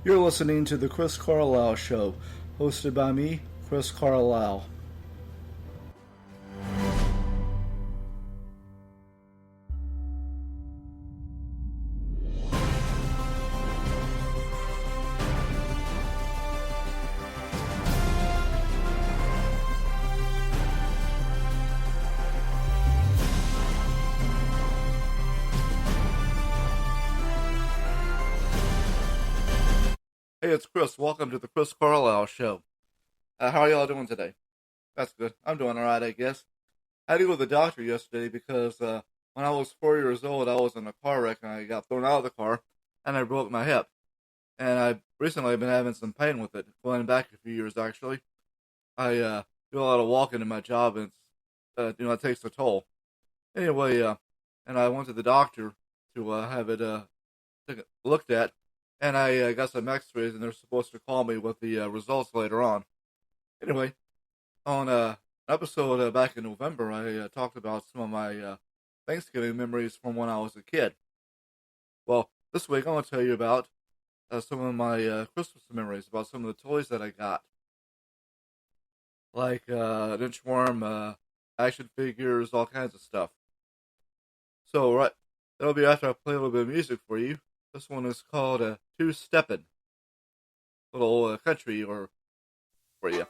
You're listening to The Chris Carlisle Show, hosted by me, Chris Carlisle. Hey, it's Chris. Welcome to The Chris Carlisle Show. How are y'all doing today? That's good. I'm doing alright, I guess. I had to go to the doctor yesterday because when I was 4 years old, I was in a car wreck and I got thrown out of the car and I broke my hip. And I recently have been having some pain with it, going back a few years actually. I do a lot of walking in my job and it takes a toll. Anyway, and I went to the doctor to have it looked at, and I got some X-rays, and they're supposed to call me with the results later on. Anyway, on an episode back in November, I talked about some of my Thanksgiving memories from when I was a kid. Well, this week I want to tell you about some of my Christmas memories, about some of the toys that I got, like an inchworm, action figures, all kinds of stuff. So, right, that'll be after I play a little bit of music for you. This one is called Two Steppin'. Little country or for you.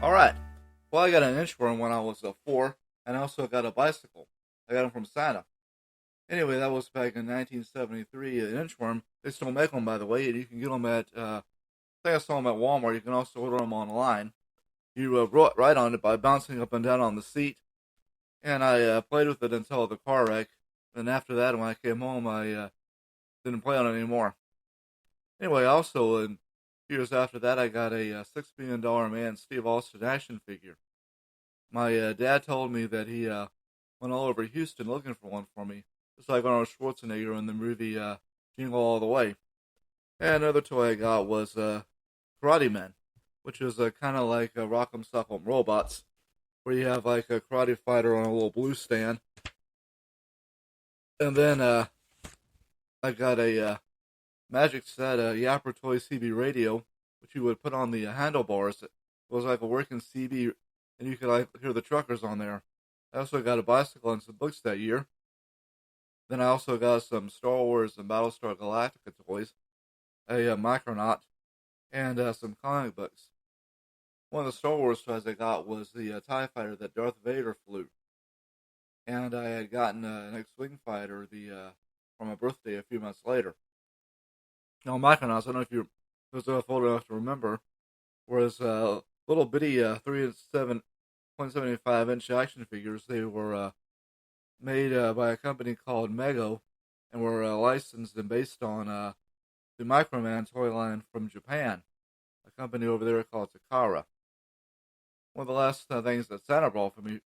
Alright. Well, I got an inchworm when I was 4, and I also got a bicycle. I got them from Santa. Anyway, that was back in 1973. An inchworm, they still make them, by the way, and you can get them at, I think I saw them at Walmart. You can also order them online. You ride on it by bouncing up and down on the seat, and I played with it until the car wreck. And after that, when I came home, I didn't play on it anymore. Anyway, also in years after that, I got a $6 million man Steve Austin action figure. My dad told me that he went all over Houston looking for one for me, just like Arnold Schwarzenegger in the movie Jingle All the Way. And another toy I got was Karate Men, which is kind of like Rock'em Sock'em Robots, where you have like a karate fighter on a little blue stand. And then I got a Magic set, a Yapper Toy CB radio, which you would put on the handlebars. It was like a working CB, and you could like hear the truckers on there. I also got a bicycle and some books that year. Then I also got some Star Wars and Battlestar Galactica toys, a Micronaut, and some comic books. One of the Star Wars toys I got was the TIE fighter that Darth Vader flew. And I had gotten an X-Wing fighter for my birthday a few months later. Now, Micronauts, I don't know if you was old enough to remember, was little bitty 3 and 7.75 inch action figures. They were made by a company called Mego and were licensed and based on the Microman toy line from Japan, a company over there called Takara. One of the last things that Santa brought me,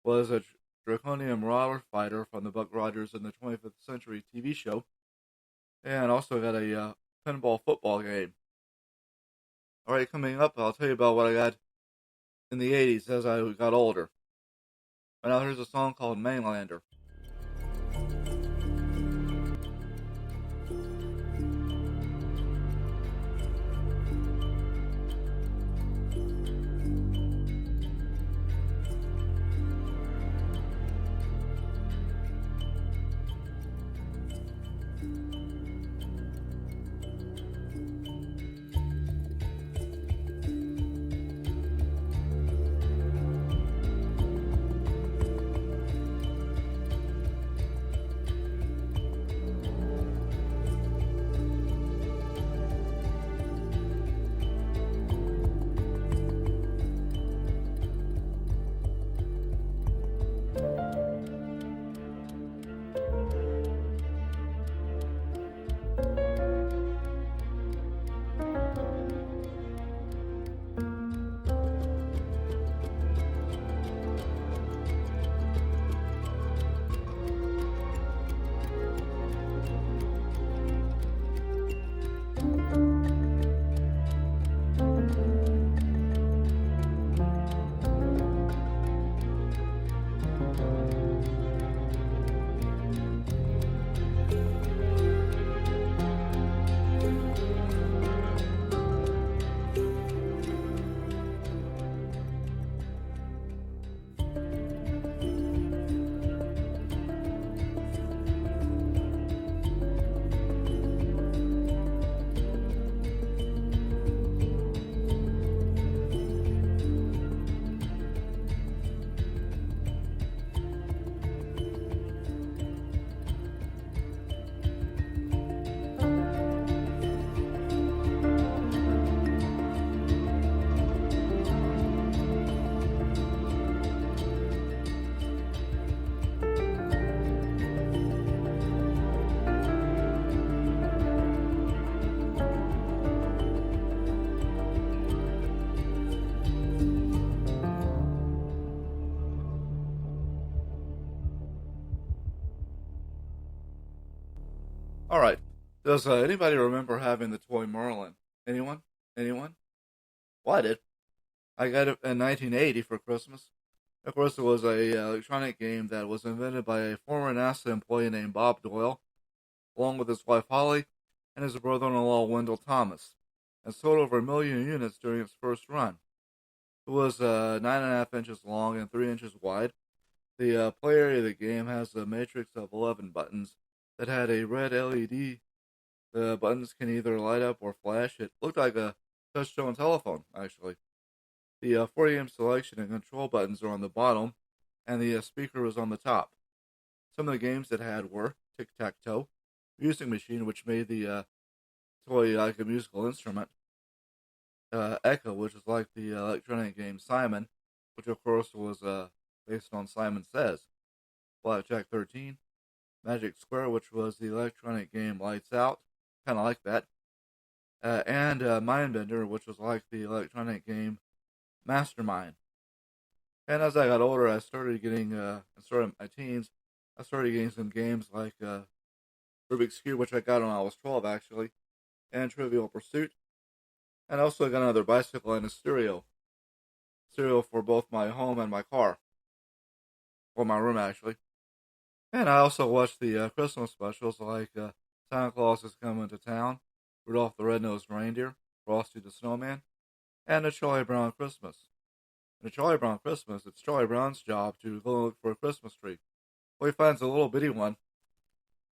was a Draconian Marauder fighter from the Buck Rogers in the 25th Century TV show, and also got a pinball football game. Alright, coming up, I'll tell you about what I got in the 80s as I got older. Right now, here's a song called Mainlander. Alright, does anybody remember having the toy Merlin? Anyone? Anyone? Well, I did. I got it in 1980 for Christmas. Of course, it was a electronic game that was invented by a former NASA employee named Bob Doyle, along with his wife Holly and his brother-in-law Wendell Thomas, and sold over 1 million units during its first run. It was 9.5 inches long and 3 inches wide. The play area of the game has a matrix of 11 buttons that had a red LED. The buttons can either light up or flash. It looked like a touch-tone telephone, actually. The 4 game selection and control buttons are on the bottom, and the speaker was on the top. Some of the games it had were Tic-Tac-Toe, Music Machine, which made the toy like a musical instrument, Echo, which is like the electronic game Simon, which of course was based on Simon Says, Blackjack 13, Magic Square, which was the electronic game Lights Out, kind of like that, and Mindbender, which was like the electronic game Mastermind. And as I got older, I started getting, started my teens, I started getting some games like Rubik's Cube, which I got when I was 12 actually, and Trivial Pursuit. And I also got another bicycle and a stereo for both my home and my car, or my room actually. And I also watched the Christmas specials like Santa Claus is Coming to Town, Rudolph the Red-Nosed Reindeer, Frosty the Snowman, and A Charlie Brown Christmas. In A Charlie Brown Christmas, it's Charlie Brown's job to go look for a Christmas tree. Well, he finds a little bitty one,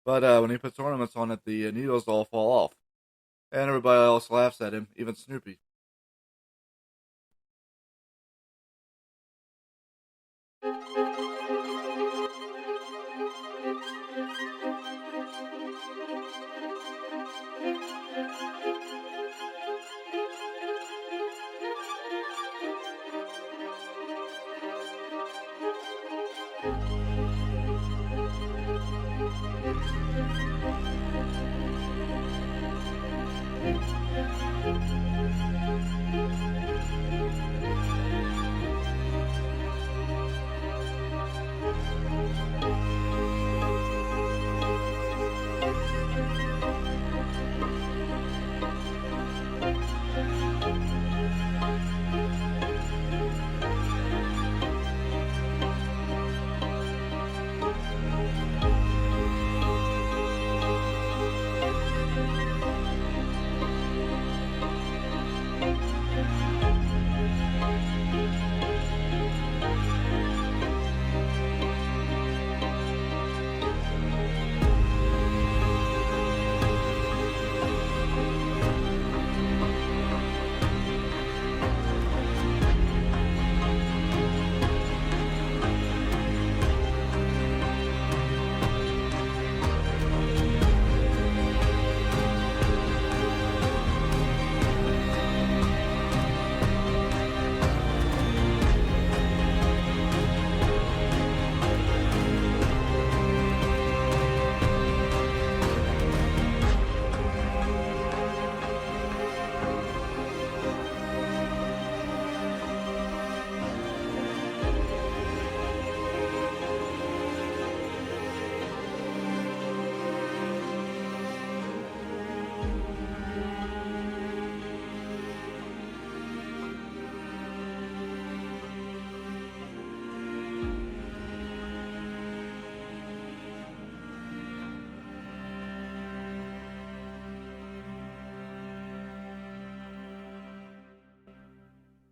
but when he puts ornaments on it, the needles all fall off. And everybody else laughs at him, even Snoopy.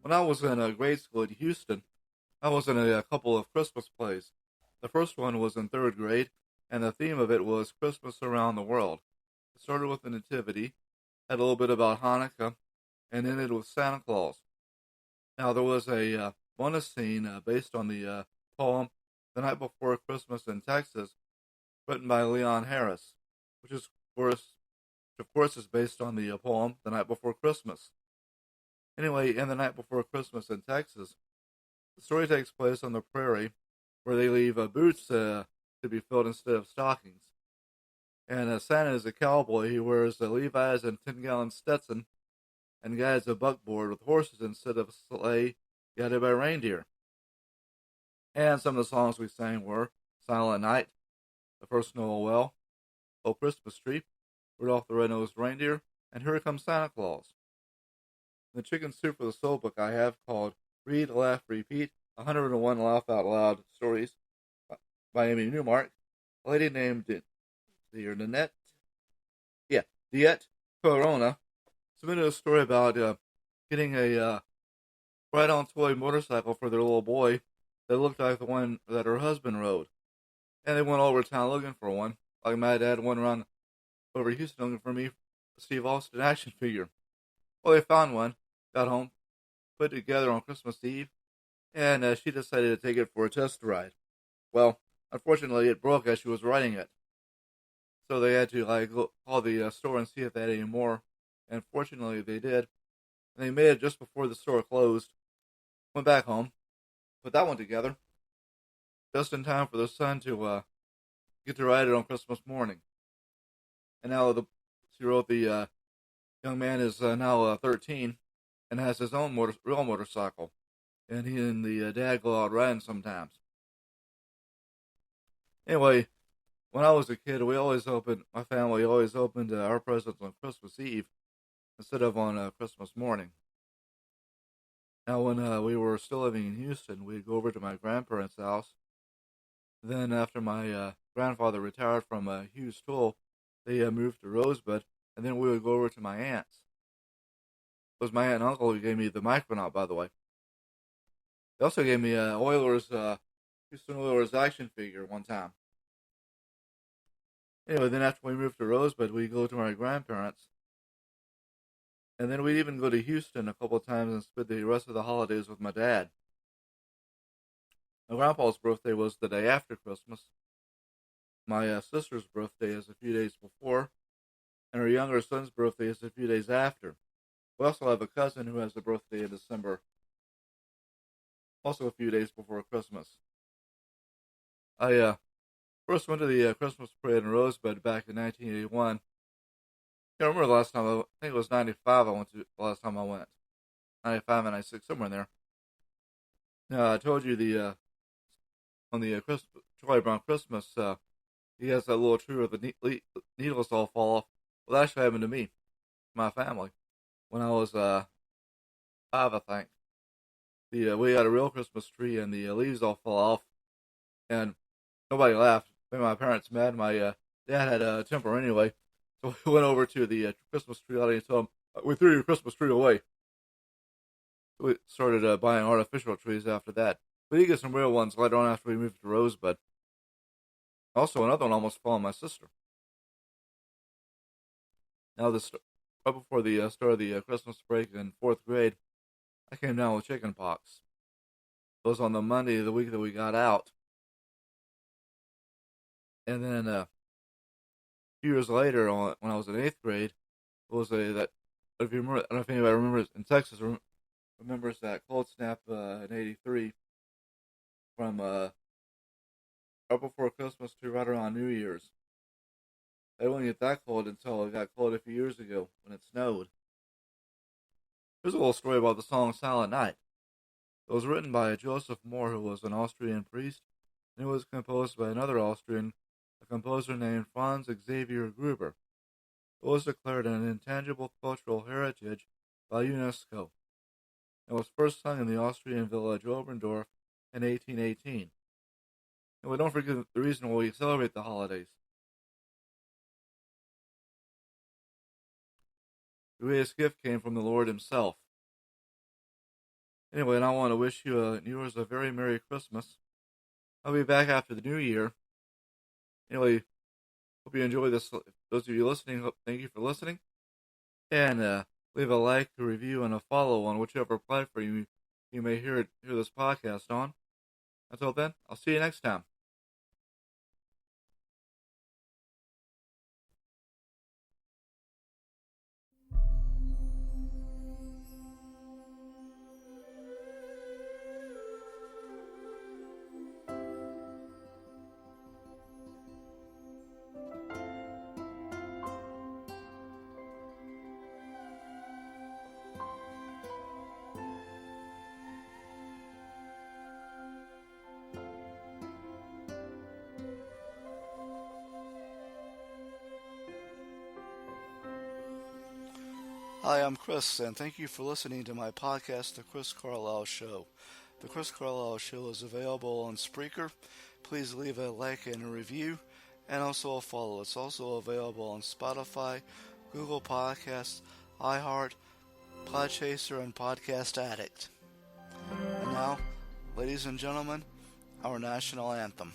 When I was in grade school at Houston, I was in a couple of Christmas plays. The first one was in third grade, and the theme of it was Christmas around the world. It started with the Nativity, had a little bit about Hanukkah, and ended with Santa Claus. Now, there was a bonus scene based on the poem The Night Before Christmas in Texas, written by Leon Harris, which is, of course is based on the poem The Night Before Christmas. Anyway, in The Night Before Christmas in Texas, the story takes place on the prairie where they leave boots to be filled instead of stockings. And Santa is a cowboy. He wears Levi's and 10-gallon Stetson and guides a buckboard with horses instead of a sleigh guided by reindeer. And some of the songs we sang were Silent Night, The First Noel Well, Oh Christmas Tree, Rudolph the Red-Nosed Reindeer, and Here Comes Santa Claus. The Chicken Soup for the Soul book I have called Read, Laugh, Repeat, 101 Laugh Out Loud Stories by Amy Newmark. A lady named Diet Corona submitted a story about getting a ride-on toy motorcycle for their little boy that looked like the one that her husband rode. And they went all over town looking for one. Like my dad went around over Houston looking for me a Steve Austin action figure. Well, they found one, got home, put it together on Christmas Eve, and she decided to take it for a test ride. Well, unfortunately, it broke as she was riding it. So they had to call the store and see if they had any more. And fortunately, they did. And they made it just before the store closed. Went back home, put that one together, just in time for the son to get to ride it on Christmas morning. And now He wrote the young man is now 13 and has his own real motorcycle. And he and the dad go out riding sometimes. Anyway, when I was a kid, my family always opened our presents on Christmas Eve instead of on Christmas morning. Now, when we were still living in Houston, we'd go over to my grandparents' house. Then, after my grandfather retired from Hughes Tool, they moved to Rosebud, and then we would go over to my aunt's. It was my aunt and uncle who gave me the Micronaut, by the way. They also gave me Houston Oilers action figure one time. Anyway, then after we moved to Rosebud, we'd go to my grandparents. And then we'd even go to Houston a couple of times and spend the rest of the holidays with my dad. My grandpa's birthday was the day after Christmas. My sister's birthday is a few days before. And her younger son's birthday is a few days after. We also have a cousin who has a birthday in December. Also a few days before Christmas. I first went to the Christmas parade in Rosebud back in 1981. I can't remember the last time. I think it was 95 I went to the last time I went. 95 and 96, somewhere in there. Now, I told you on the Charlie Brown Christmas, he has that little tree where the needles all fall off. Well, that actually happened to me, my family, when I was 5, I think. We had a real Christmas tree, and the leaves all fell off, and nobody laughed. Made my parents mad. My dad had a temper anyway, so we went over to the Christmas tree lot and told him, "We threw your Christmas tree away." So we started buying artificial trees after that. We did get some real ones later on after we moved to Rosebud. Also, another one almost fell on my sister. Now, right before the start of the Christmas break in 4th grade, I came down with chicken pox. It was on the Monday of the week that we got out. And then a few years later, when I was in 8th grade, it was if you remember, I don't know if anybody remembers in Texas remembers that cold snap in '83 from right before Christmas to right around New Year's. It didn't get that cold until it got cold a few years ago when it snowed. Here's a little story about the song Silent Night. It was written by Joseph Mohr, who was an Austrian priest, and it was composed by another Austrian, a composer named Franz Xavier Gruber. It was declared an intangible cultural heritage by UNESCO. It was first sung in the Austrian village Oberndorf in 1818. And we don't forget the reason why we celebrate the holidays. The greatest gift came from the Lord himself. Anyway, and I want to wish you and yours a very Merry Christmas. I'll be back after the New Year. Anyway, hope you enjoy this. Those of you listening, thank you for listening. And leave a like, a review, and a follow on whichever platform you may hear this podcast on. Until then, I'll see you next time. Hi, I'm Chris, and thank you for listening to my podcast, The Chris Carlisle Show. The Chris Carlisle Show is available on Spreaker. Please leave a like and a review, and also a follow. It's also available on Spotify, Google Podcasts, iHeart, Podchaser, and Podcast Addict. And now, ladies and gentlemen, our national anthem.